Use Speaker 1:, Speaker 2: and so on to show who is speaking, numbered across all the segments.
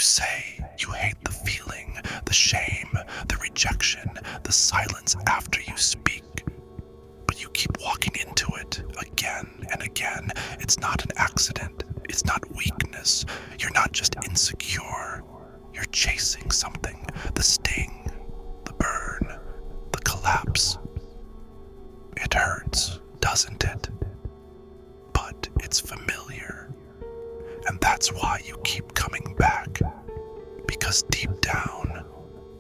Speaker 1: say you hate the feeling, the shame, the rejection, the silence after you speak. But you keep walking into it again and again. It's not an accident. It's not weakness. You're not just insecure. You're chasing something. The sting, the burn, the collapse. It hurts, doesn't it? But it's familiar. And that's why you keep coming back. Because deep down,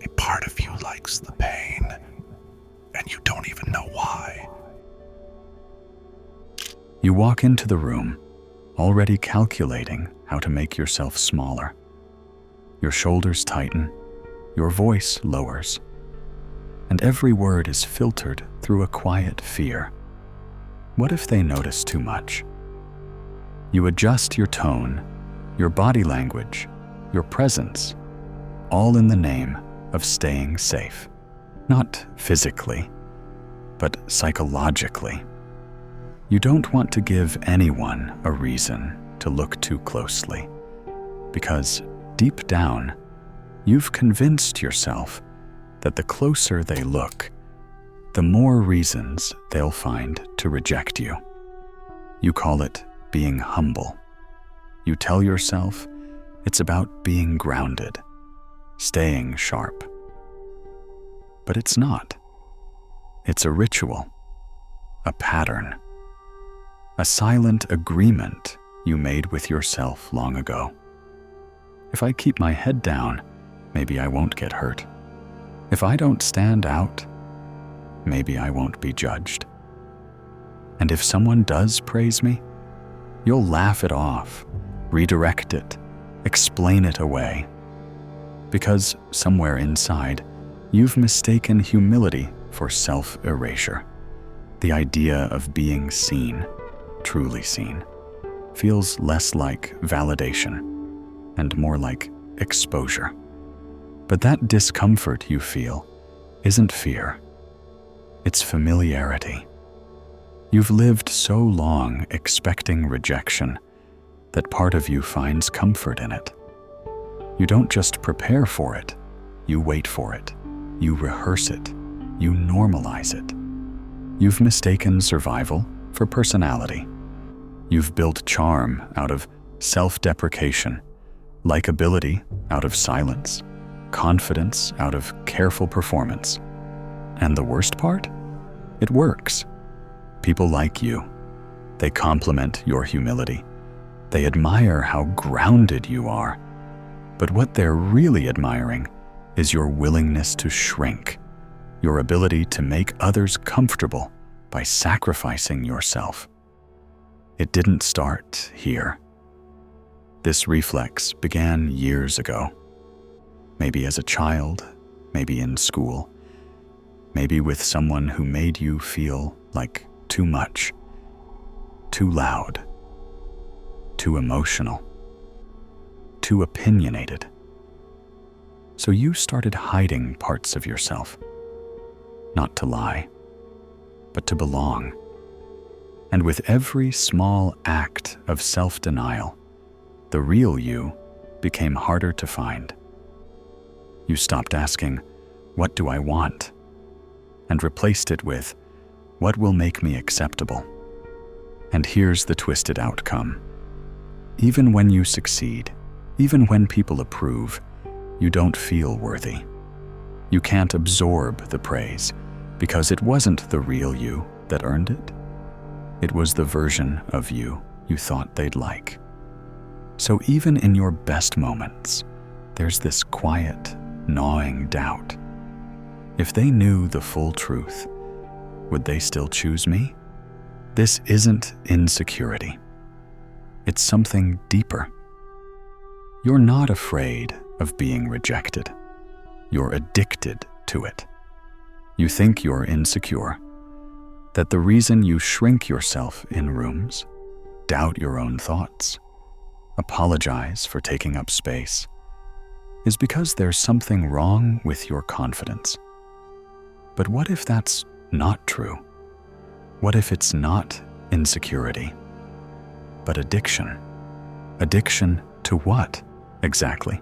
Speaker 1: a part of you likes the pain. And you don't even know why.
Speaker 2: You walk into the room, already calculating how to make yourself smaller. Your shoulders tighten, your voice lowers, and every word is filtered through a quiet fear. What if they notice too much? You adjust your tone, your body language, your presence, all in the name of staying safe. Not physically, but psychologically. You don't want to give anyone a reason to look too closely, because deep down, you've convinced yourself that the closer they look, the more reasons they'll find to reject you. You call it being humble. You tell yourself it's about being grounded, staying sharp. But it's not. It's a ritual, a pattern, a silent agreement you made with yourself long ago. If I keep my head down, maybe I won't get hurt. If I don't stand out, maybe I won't be judged. And if someone does praise me, you'll laugh it off, redirect it, explain it away. Because somewhere inside, you've mistaken humility for self-erasure. The idea of being seen, truly seen, feels less like validation and more like exposure. But that discomfort you feel isn't fear. It's familiarity. You've lived so long expecting rejection that part of you finds comfort in it. You don't just prepare for it, you wait for it, you rehearse it, you normalize it. You've mistaken survival for personality. You've built charm out of self-deprecation, likability out of silence, confidence out of careful performance. And the worst part? It works. People like you. They compliment your humility. They admire how grounded you are. But what they're really admiring is your willingness to shrink, your ability to make others comfortable by sacrificing yourself. It didn't start here. This reflex began years ago. Maybe as a child, maybe in school, maybe with someone who made you feel like too much, too loud, too emotional, too opinionated. So you started hiding parts of yourself, not to lie, but to belong. And with every small act of self-denial, the real you became harder to find. You stopped asking, "What do I want?" and replaced it with, "What will make me acceptable?" And here's the twisted outcome. Even when you succeed, even when people approve, you don't feel worthy. You can't absorb the praise because it wasn't the real you that earned it. It was the version of you thought they'd like. So even in your best moments, there's this quiet, gnawing doubt. If they knew the full truth, would they still choose me? This isn't insecurity. It's something deeper. You're not afraid of being rejected. You're addicted to it. You think you're insecure, that the reason you shrink yourself in rooms, doubt your own thoughts, apologize for taking up space, is because there's something wrong with your confidence. But what if that's not true? What if it's not insecurity, but addiction? Addiction to what, exactly?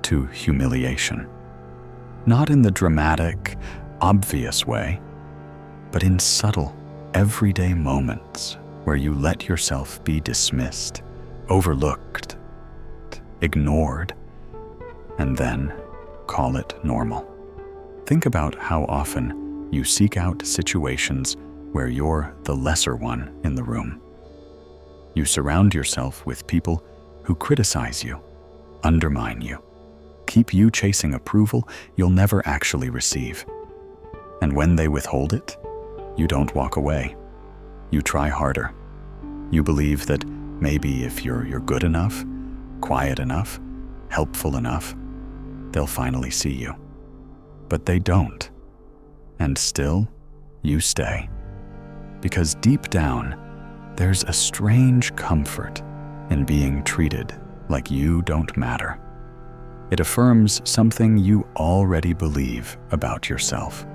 Speaker 2: to humiliation. Not in the dramatic, obvious way, but in subtle, everyday moments where you let yourself be dismissed, overlooked, ignored, and then call it normal. Think about how often you seek out situations where you're the lesser one in the room. You surround yourself with people who criticize you, undermine you, keep you chasing approval you'll never actually receive. And when they withhold it, you don't walk away. You try harder. You believe that maybe if you're good enough, quiet enough, helpful enough, they'll finally see you. But they don't. And still, you stay. Because deep down, there's a strange comfort in being treated like you don't matter. It affirms something you already believe about yourself.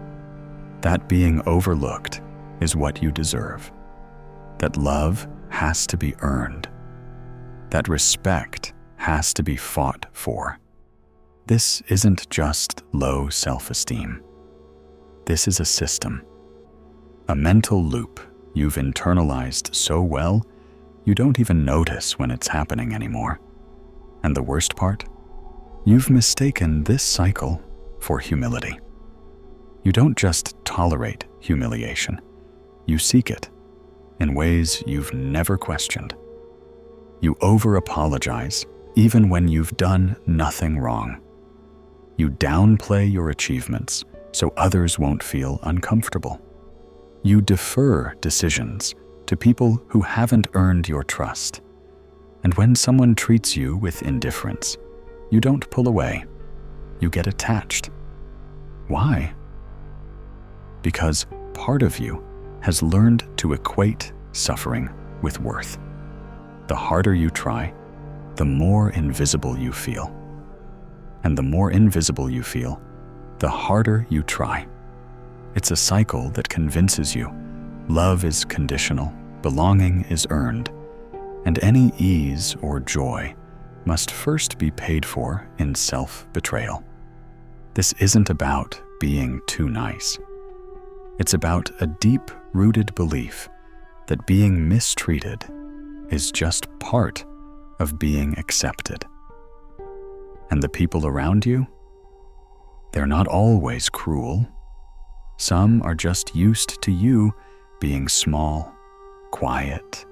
Speaker 2: That being overlooked is what you deserve. That love has to be earned. That respect has to be fought for. This isn't just low self-esteem. This is a system. A mental loop you've internalized so well, you don't even notice when it's happening anymore. And the worst part? You've mistaken this cycle for humility. You don't just tolerate humiliation. You seek it in ways you've never questioned. You over-apologize even when you've done nothing wrong. You downplay your achievements so others won't feel uncomfortable. You defer decisions to people who haven't earned your trust. And when someone treats you with indifference, you don't pull away. You get attached. Why? Because part of you has learned to equate suffering with worth. The harder you try, the more invisible you feel. And the more invisible you feel, the harder you try. It's a cycle that convinces you love is conditional, belonging is earned, and any ease or joy must first be paid for in self-betrayal. This isn't about being too nice. It's about a deep-rooted belief that being mistreated is just part of being accepted. And the people around you? They're not always cruel. Some are just used to you being small, quiet,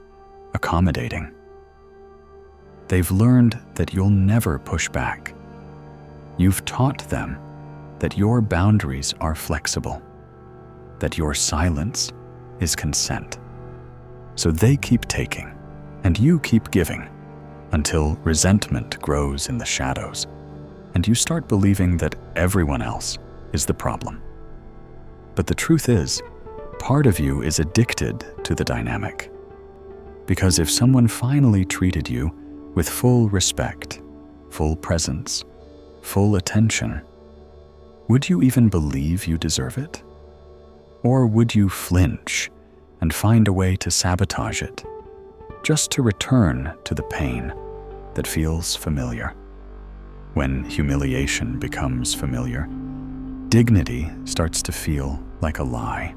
Speaker 2: accommodating. They've learned that you'll never push back. You've taught them that your boundaries are flexible, that your silence is consent. So they keep taking, and you keep giving, until resentment grows in the shadows, and you start believing that everyone else is the problem. But the truth is, part of you is addicted to the dynamic. Because if someone finally treated you with full respect, full presence, full attention, would you even believe you deserve it? Or would you flinch and find a way to sabotage it, just to return to the pain that feels familiar? When humiliation becomes familiar, dignity starts to feel like a lie.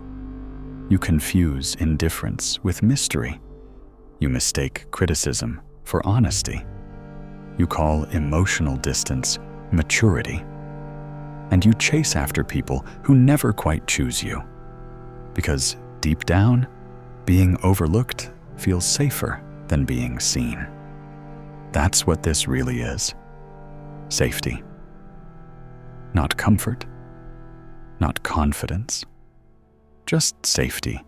Speaker 2: You confuse indifference with mystery. You mistake criticism for honesty. You call emotional distance maturity. And you chase after people who never quite choose you. Because deep down, being overlooked feels safer than being seen. That's what this really is. Safety. Not comfort. Not confidence. Just safety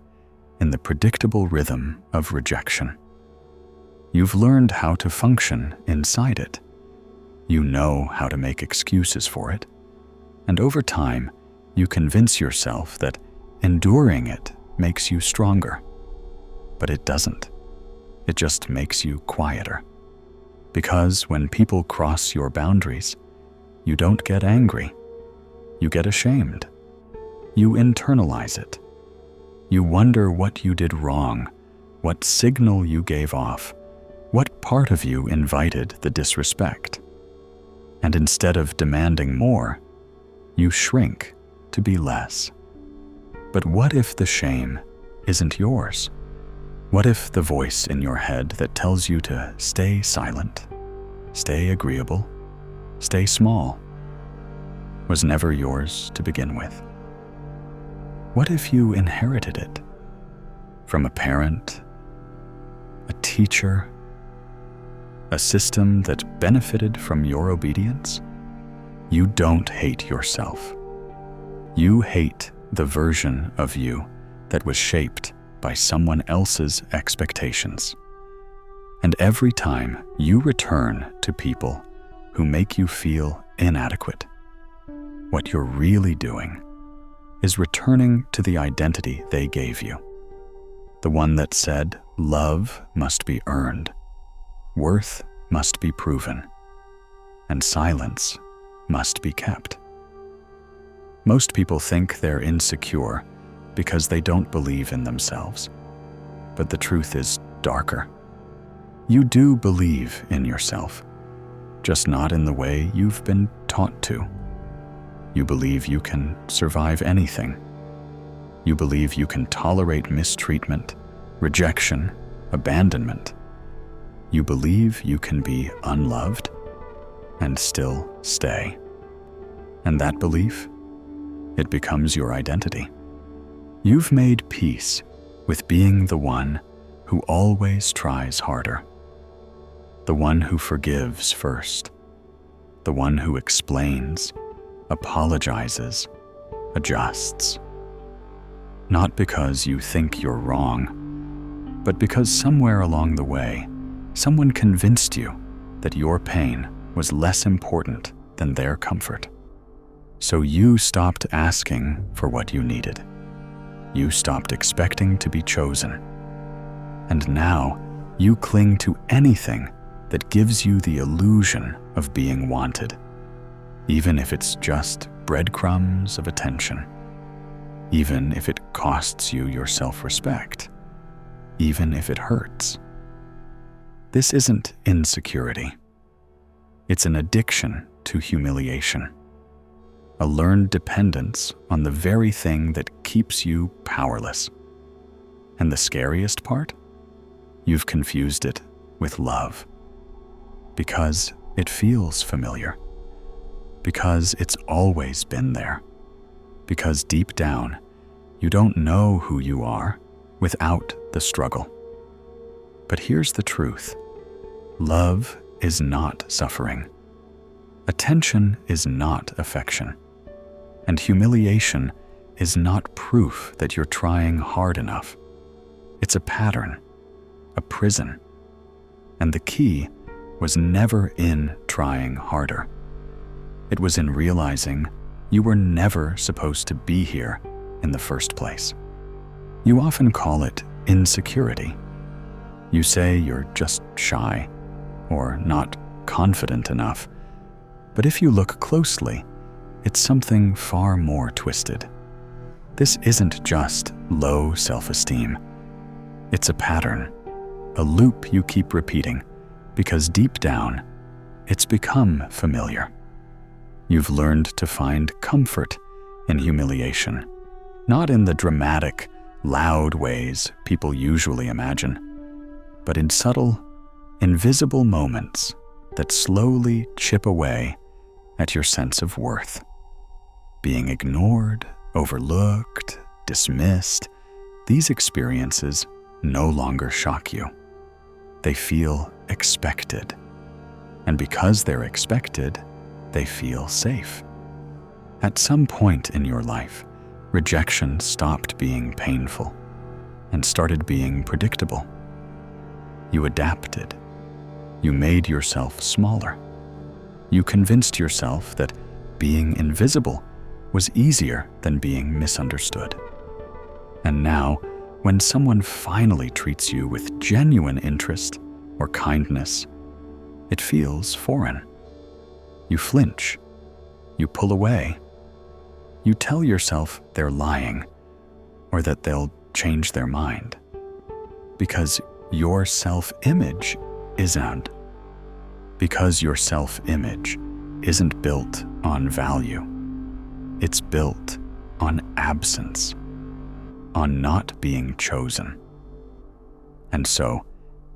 Speaker 2: in the predictable rhythm of rejection. You've learned how to function inside it. You know how to make excuses for it. And over time, you convince yourself that enduring it makes you stronger. But it doesn't. It just makes you quieter. Because when people cross your boundaries, you don't get angry. You get ashamed. You internalize it. You wonder what you did wrong, what signal you gave off, what part of you invited the disrespect. And And instead of demanding more, you shrink to be less. But what if the shame isn't yours? What if the voice in your head that tells you to stay silent, stay agreeable, stay small, was never yours to begin with? What if you inherited it from a parent, a teacher, a system that benefited from your obedience? You don't hate yourself. You hate the version of you that was shaped by someone else's expectations. And every time you return to people who make you feel inadequate, what you're really doing is returning to the identity they gave you. The one that said love must be earned, worth must be proven, and silence must be kept. Most people think they're insecure because they don't believe in themselves. But the truth is darker. You do believe in yourself, just not in the way you've been taught to. You believe you can survive anything. You believe you can tolerate mistreatment, rejection, abandonment. You believe you can be unloved and still stay. And that belief, it becomes your identity. You've made peace with being the one who always tries harder, the one who forgives first, the one who explains, apologizes, adjusts. Not because you think you're wrong, but because somewhere along the way, someone convinced you that your pain was less important than their comfort. So you stopped asking for what you needed. You stopped expecting to be chosen. And now you cling to anything that gives you the illusion of being wanted, even if it's just breadcrumbs of attention, even if it costs you your self-respect, even if it hurts. This isn't insecurity. It's an addiction to humiliation, a learned dependence on the very thing that keeps you powerless. And the scariest part? You've confused it with love. Because it feels familiar. Because it's always been there. Because deep down, you don't know who you are without the struggle. But here's the truth. Love is not suffering. Attention is not affection. And humiliation is not proof that you're trying hard enough. It's a pattern, a prison. And the key was never in trying harder. It was in realizing you were never supposed to be here in the first place. You often call it insecurity. You say you're just shy or not confident enough. But if you look closely, it's something far more twisted. This isn't just low self-esteem. It's a pattern, a loop you keep repeating, because deep down, it's become familiar. You've learned to find comfort in humiliation, not in the dramatic, loud ways people usually imagine, but in subtle, invisible moments that slowly chip away at your sense of worth. Being ignored, overlooked, dismissed, these experiences no longer shock you. They feel expected. And because they're expected, they feel safe. At some point in your life, rejection stopped being painful and started being predictable. You adapted. You made yourself smaller. You convinced yourself that being invisible was easier than being misunderstood. And now, when someone finally treats you with genuine interest or kindness, it feels foreign. You flinch. You pull away. You tell yourself they're lying or that they'll change their mind. Because your self-image isn't. Because your self-image isn't built on value. It's built on absence, on not being chosen. And so,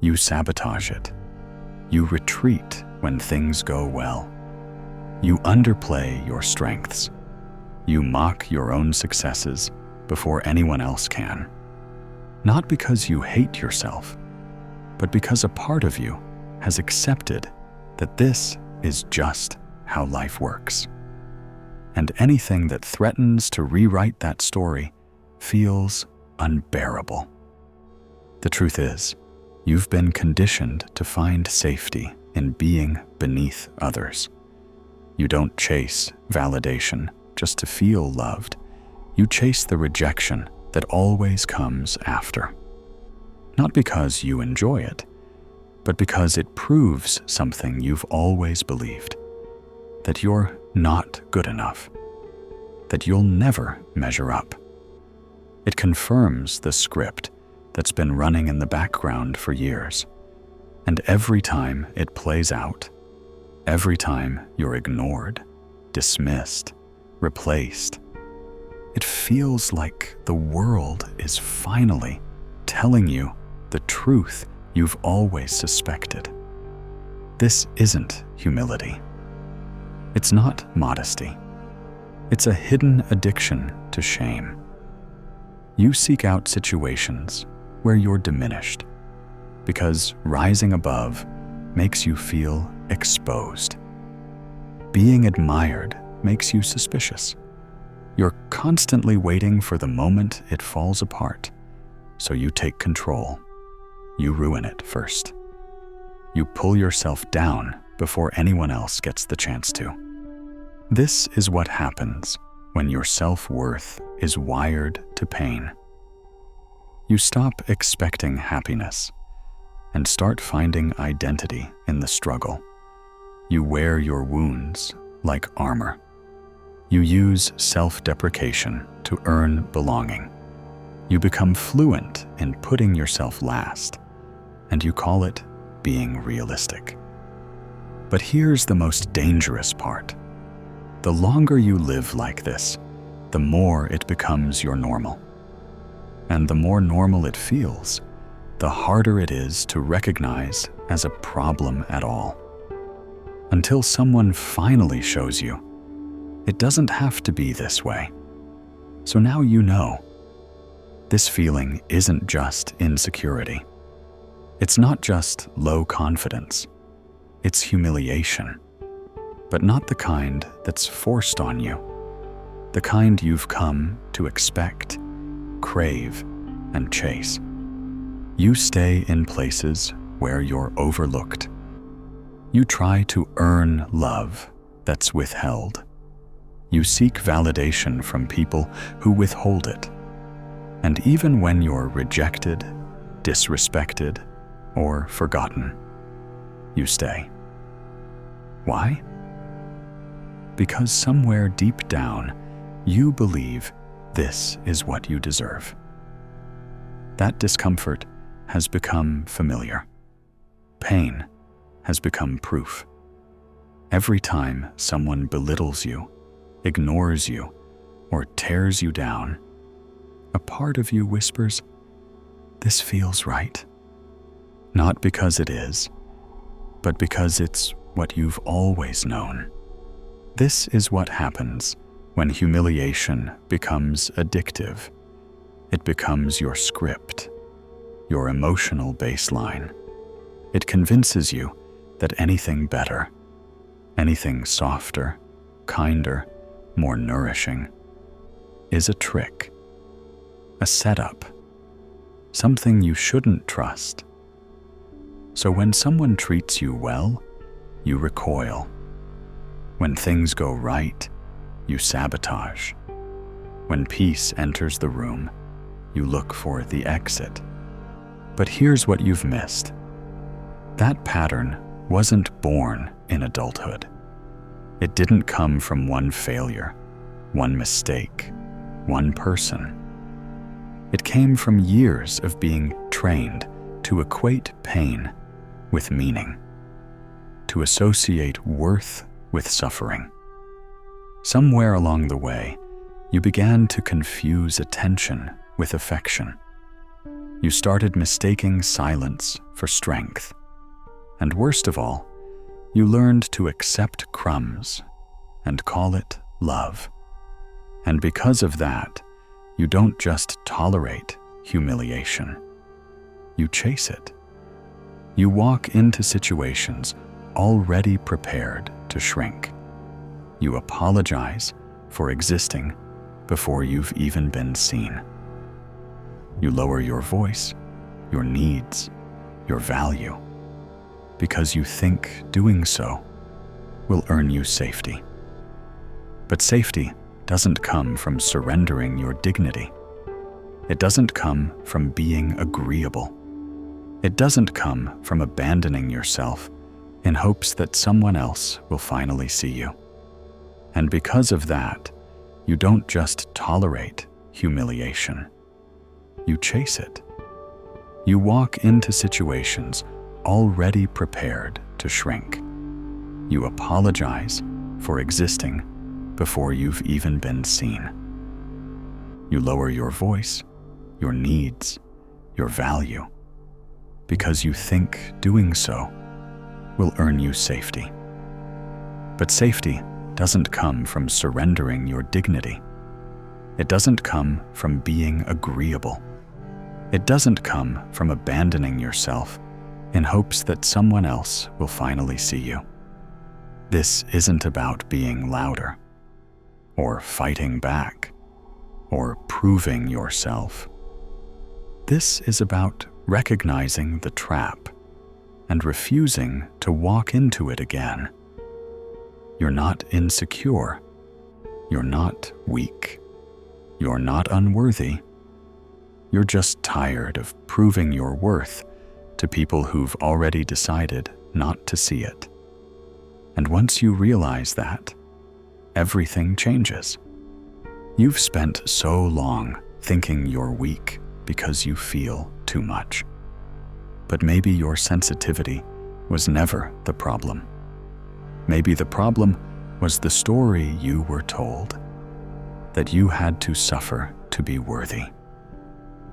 Speaker 2: you sabotage it. You retreat when things go well. You underplay your strengths. You mock your own successes before anyone else can. Not because you hate yourself, but because a part of you has accepted that this is just how life works. And anything that threatens to rewrite that story feels unbearable. The truth is, you've been conditioned to find safety in being beneath others. You don't chase validation just to feel loved. You chase the rejection that always comes after. Not because you enjoy it, but because it proves something you've always believed, that you're not good enough, that you'll never measure up. It confirms the script that's been running in the background for years. And every time it plays out, every time you're ignored, dismissed, replaced, it feels like the world is finally telling you the truth you've always suspected. This isn't humility. It's not modesty. It's a hidden addiction to shame. You seek out situations where you're diminished because rising above makes you feel exposed. Being admired makes you suspicious. You're constantly waiting for the moment it falls apart, so you take control. You ruin it first. You pull yourself down before anyone else gets the chance to. This is what happens when your self-worth is wired to pain. You stop expecting happiness and start finding identity in the struggle. You wear your wounds like armor. You use self-deprecation to earn belonging. You become fluent in putting yourself last, and you call it being realistic. But here's the most dangerous part. The longer you live like this, the more it becomes your normal. And the more normal it feels, the harder it is to recognize as a problem at all. Until someone finally shows you, it doesn't have to be this way. So now you know. This feeling isn't just insecurity. It's not just low confidence. It's humiliation. But not the kind that's forced on you. The kind you've come to expect, crave, and chase. You stay in places where you're overlooked. You try to earn love that's withheld. You seek validation from people who withhold it. And even when you're rejected, disrespected, or forgotten, you stay. Why? Because somewhere deep down, you believe this is what you deserve. That discomfort has become familiar. Pain has become proof. Every time someone belittles you, ignores you, or tears you down, a part of you whispers, "This feels right." Not because it is, but because it's what you've always known. This is what happens when humiliation becomes addictive. It becomes your script, your emotional baseline. It convinces you that anything better, anything softer, kinder, more nourishing, is a trick, a setup, something you shouldn't trust. So when someone treats you well, you recoil. When things go right, you sabotage. When peace enters the room, you look for the exit. But here's what you've missed. That pattern wasn't born in adulthood. It didn't come from one failure, one mistake, one person. It came from years of being trained to equate pain with meaning, to associate worth with suffering. Somewhere along the way, you began to confuse attention with affection. You started mistaking silence for strength. And worst of all, you learned to accept crumbs and call it love. And because of that, you don't just tolerate humiliation. You chase it. You walk into situations already prepared to shrink. You apologize for existing before you've even been seen. You lower your voice, your needs, your value, because you think doing so will earn you safety. But safety doesn't come from surrendering your dignity. It doesn't come from being agreeable. It doesn't come from abandoning yourself in hopes that someone else will finally see you. And because of that, you don't just tolerate humiliation. You chase it. You walk into situations already prepared to shrink. You apologize for existing before you've even been seen. You lower your voice, your needs, your value, because you think doing so will earn you safety. But safety doesn't come from surrendering your dignity. It doesn't come from being agreeable. It doesn't come from abandoning yourself in hopes that someone else will finally see you. This isn't about being louder, or fighting back, or proving yourself. This is about recognizing the trap and refusing to walk into it again. You're not insecure. You're not weak. You're not unworthy. You're just tired of proving your worth to people who've already decided not to see it. And once you realize that, everything changes. You've spent so long thinking you're weak because you feel too much. But maybe your sensitivity was never the problem. Maybe the problem was the story you were told, that you had to suffer to be worthy,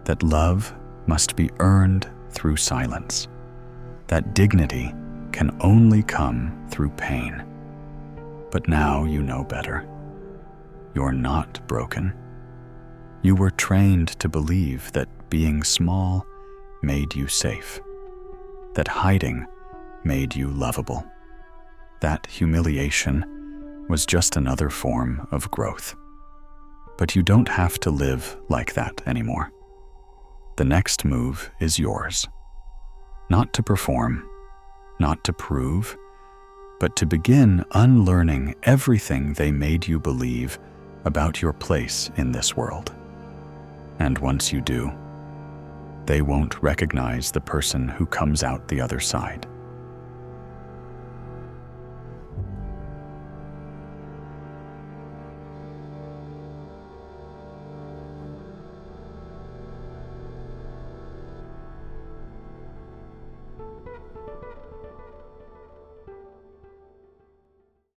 Speaker 2: that love must be earned through silence, that dignity can only come through pain. But now you know better. You're not broken. You were trained to believe that being small made you safe, that hiding made you lovable, that humiliation was just another form of growth. But you don't have to live like that anymore. The next move is yours. Not to perform, not to prove, but to begin unlearning everything they made you believe about your place in this world. And once you do, they won't recognize the person who comes out the other side.